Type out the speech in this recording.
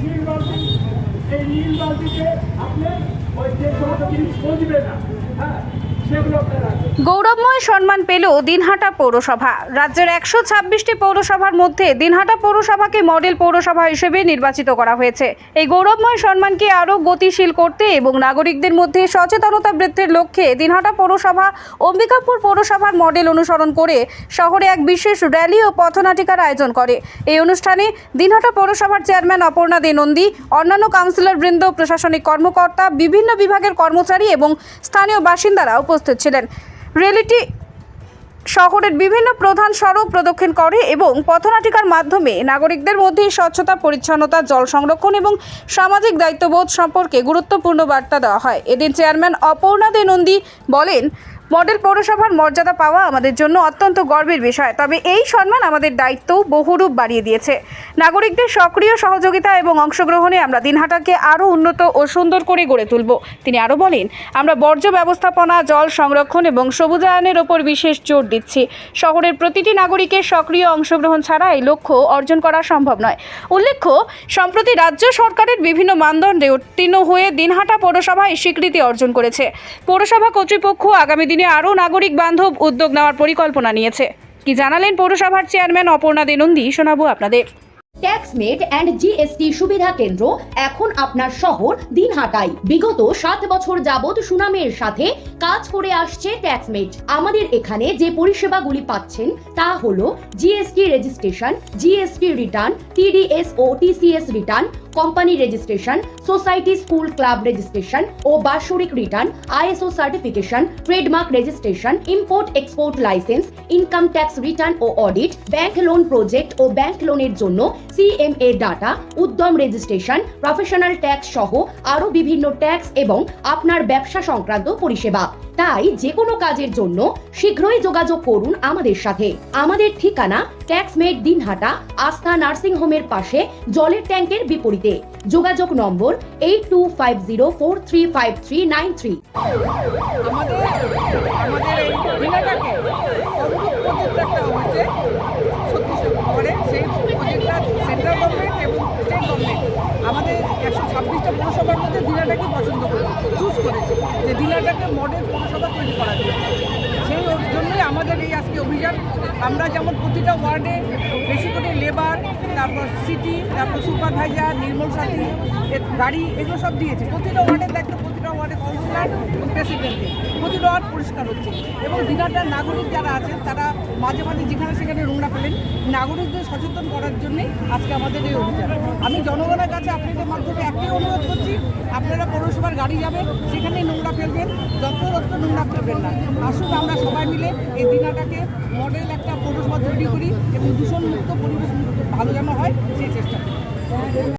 নীল বালতি, এই নীল বালতিতে আপনি ওই যে সমস্ত জিনিস বলবে না, হ্যাঁ, সেগুলো আপনারা রাখবেন। গৌরবময় সম্মান পেল দিনহাটা পৌরসভা। রাজ্যের 126টি পৌরসভার মধ্যে দিনহাটা পৌরসভাকে মডেল পৌরসভা হিসেবে নির্বাচিত করা হয়েছে। এই গৌরবময় সম্মানকে আরও গতিশীল করতে এবং নাগরিকদের মধ্যে সচেতনতা বৃদ্ধির লক্ষ্যে দিনহাটা পৌরসভা অম্বিকাপুর পৌরসভার মডেল অনুসরণ করে শহরে এক বিশেষ র্যালি ও পথনাটিকার আয়োজন করে। এই অনুষ্ঠানে দিনহাটা পৌরসভার চেয়ারম্যান অপর্ণা দে নন্দী, অন্যান্য কাউন্সিলরবৃন্দ, প্রশাসনিক কর্মকর্তা, বিভিন্ন বিভাগের কর্মচারী এবং স্থানীয় বাসিন্দারা উপস্থিত ছিলেন। র্যালিটি শহরের বিভিন্ন প্রধান সড়ক প্রদক্ষিণ করে এবং পথনাটিকার মাধ্যমে নাগরিকদের মধ্যে স্বচ্ছতা, পরিচ্ছন্নতা, জল সংরক্ষণ এবং সামাজিক দায়িত্ববোধ সম্পর্কে গুরুত্বপূর্ণ বার্তা দেওয়া হয়। এদিন চেয়ারম্যান অপর্ণা দে নন্দী বলেন, মডেল পৌরসভার মর্যাদা পাওয়া আমাদের জন্য অত্যন্ত গর্বের বিষয়। তবে এই সম্মান আমাদের দায়িত্বও বহুরূপ বাড়িয়ে দিয়েছে। নাগরিকদের সক্রিয় সহযোগিতা এবং অংশগ্রহণে আমরা দিনহাটাকে আরও উন্নত ও সুন্দর করে গড়ে তুলব। তিনি আরও বলেন, আমরা বর্জ্য ব্যবস্থাপনা, জল সংরক্ষণ এবং সবুজায়নের ওপর বিশেষ জোর দিচ্ছি। শহরের প্রতিটি নাগরিকের সক্রিয় অংশগ্রহণ ছাড়া এই লক্ষ্য অর্জন করা সম্ভব নয়। উল্লেখ্য, সম্প্রতি রাজ্য সরকারের বিভিন্ন মানদণ্ডে উত্তীর্ণ হয়ে দিনহাটা পৌরসভা এই স্বীকৃতি অর্জন করেছে। পৌরসভা কর্তৃপক্ষ আগামী দিনে আরও নাগরিক বান্ধব উদ্যোগ নেওয়ার পরিকল্পনা নিয়েছে। কি জানালেন পৌরসভার চেয়ারম্যান অপর্ণা দে নন্দী, শোনাবো আপনাদের। ট্যাক্সমেট অ্যান্ড জিএসটি সুবিধা কেন্দ্র এখন আপনার শহর দিনহাটায়। বিগত 7 বছর যাবৎ সুনামের সাথে কাজ করে আসছে ট্যাক্সমেট। আমাদের এখানে যে পরিষেবাগুলি পাচ্ছেন তা হলো GST registration, GST return, TDS ও TCS return, company registration, society, school, club registration ও বাৎসরিক return, ISO certification, trademark registration, import export licence, income tax return ও অডিট, ব্যাংক লোন প্রজেক্ট ও ব্যাংক লোনের জন্য CMA data, Udyam registration, professional tax সহ আরো বিভিন্ন ট্যাক্স এবং আপনার ব্যবসা সংক্রান্ত পরিষেবা। তাই যে কোনো কাজের জন্য শীঘ্রই যোগাযোগ করুন আমাদের সাথে। আমাদের ঠিকানা ট্যাক্সমেট দিনহাটা, আস্থা নার্সিং হোমের পাশে, জলের ট্যাঙ্কের বিপরীতে। যোগাযোগ নম্বর 8250435393। আমাদের এই দিনহাটাকে অমৃত প্রজেক্ট একটা হয়েছে ছত্তিশগড়ে। সেই প্রজেক্টটা সেন্ট্রাল গভর্নমেন্ট এবং স্টেট গভর্নমেন্ট আমাদের 126টা পৌরসভার মধ্যে দিনহাটাকে পছন্দ করেছে, চুজ করেছে যে দিনহাটাকে মডেল পৌরসভা তৈরি করার জন্য। সেই জন্যই আমাদের এই আজকে অভিযান। আমরা যেমন প্রতিটা ওয়ার্ডে বেশি করে লেবার, তারপর সিটি, তারপর সুপারভাইজার, নির্মল সাথী গাড়ি, এগুলো সব দিয়েছে। প্রতিটা ওয়ার্ডের দায়িত্ব প্রতিটা ওয়ার্ডে কাউন্সিলর এবং প্রেসিডেন্টের। প্রতিটা ওয়ার্ড পরিষ্কার হচ্ছে এবং দিনহাটার নাগরিক যারা আছেন তারা মাঝে মাঝে যেখানে সেখানে নোংরা ফেলেন। নাগরিকদের সচেতন করার জন্যই আজকে আমাদের এই অভিযান। আমি জনগণের কাছে আপনাদের মাধ্যমে একটাই অনুরোধ করছি, আপনারা পৌরসভার গাড়ি যাবেন, সেখানে নোংরা ফেলবেন, যত্র নোংরা ফেলবেন না। আসুন আমরা সবাই মিলে এই দিনহাটাকে মডেল একটা পৌরসভা তৈরি করি এবং দূষণমুক্ত, পরিবেশ মুক্ত ভালো যেন হয় সেই চেষ্টা করি।